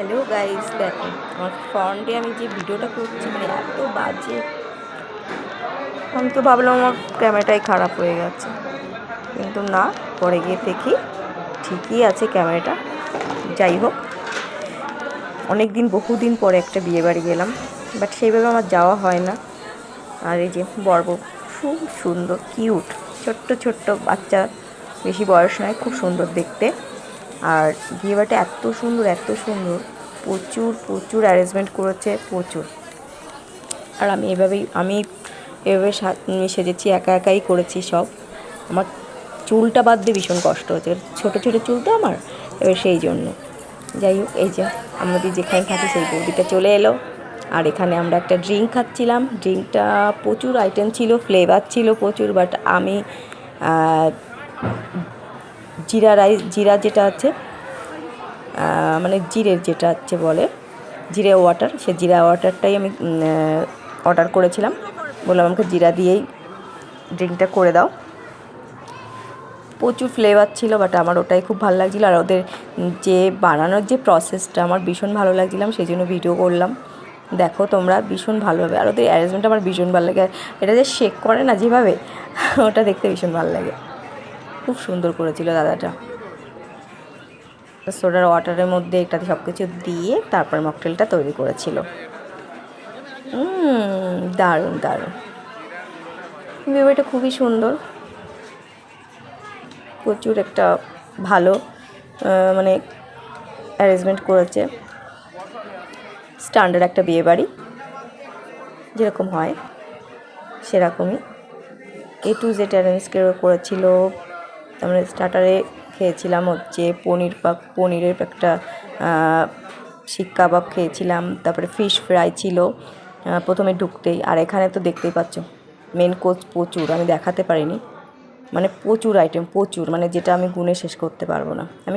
Hello guys, দেখো আমার ফ্রন্টে আমি যে ভিডিওটা করছি মানে এত বাজে। আমি তো ভাবলাম আমার ক্যামেরাটাই খারাপ হয়ে গেছে, কিন্তু না, পরে গিয়ে দেখি ঠিকই আছে ক্যামেরাটা। যাই হোক, বহুদিন পরে একটা বিয়েবাড়ি গেলাম, বাট সেইভাবে আমার যাওয়া হয় না। আর এই যে বরবউ খুব সুন্দর, কিউট, ছোট্ট ছোট্ট বাচ্চা, বেশি বয়স নয়, খুব সুন্দর দেখতে। আর বিয়েবাড়িটা এত সুন্দর, এত সুন্দর, প্রচুর প্রচুর অ্যারেঞ্জমেন্ট করেছে, প্রচুর। আর আমি এভাবে সেজেছি, একা একাই করেছি সব। আমার চুলটা বাদ দিয়ে ভীষণ কষ্ট হচ্ছে, ছোটো ছোটো চুল তো আমার, এবার সেই জন্য। যাই হোক, এই যে আমাদের যেখানে থাকি সেই বৌদিটা চলে এলো। আর এখানে আমরা একটা ড্রিঙ্ক খাচ্ছিলাম। ড্রিঙ্কটা প্রচুর আইটেম ছিল, ফ্লেভার ছিল প্রচুর, বাট আমি জিরা যেটা আছে, মানে জিরের যেটা আছে বলে জিরে ওয়াটার, সে জিরা ওয়াটারটাই আমি অর্ডার করেছিলাম। বললাম আমাকে জিরা দিয়েই ড্রিঙ্কটা করে দাও। প্রচুর ফ্লেভার ছিল, বাট আমার ওটাই খুব ভালো লাগছিলো। আর ওদের যে বানানোর যে প্রসেসটা আমার ভীষণ ভালো লাগছিলাম, সেই জন্য ভিডিও করলাম। দেখো তোমরা, ভীষণ ভালো হবে। আর ওদের অ্যারেঞ্জমেন্ট আমার ভীষণ ভালো লাগে। এটা যে শেক করে না যেভাবে, ওটা দেখতে ভীষণ ভালো লাগে। খুব সুন্দর করেছিল দাদাটা। সোডার ওয়াটারের মধ্যে এটাতে সব কিছু দিয়ে তারপর মকটেলটা তৈরি করেছিল। দারুণ দারুণ, বিয়েবাড়িটা খুবই সুন্দর, প্রচুর একটা ভালো মানে অ্যারেঞ্জমেন্ট করেছে। স্ট্যান্ডার্ড একটা বিয়েবাড়ি যেরকম হয় সেরকমই A to Z অ্যারেঞ্জ করেছিল। তারপরে স্টার্টারে খেয়েছিলাম হচ্ছে পনিরের একটা শিক কাবাব খেয়েছিলাম, তারপরে ফিশ ফ্রাই ছিল প্রথমে ঢুকতেই। আর এখানে তো দেখতেই পাচ্ছ মেন কোর্স প্রচুর, আমি দেখাতে পারিনি, মানে প্রচুর আইটেম, প্রচুর, মানে যেটা আমি গুণে শেষ করতে পারবো না। আমি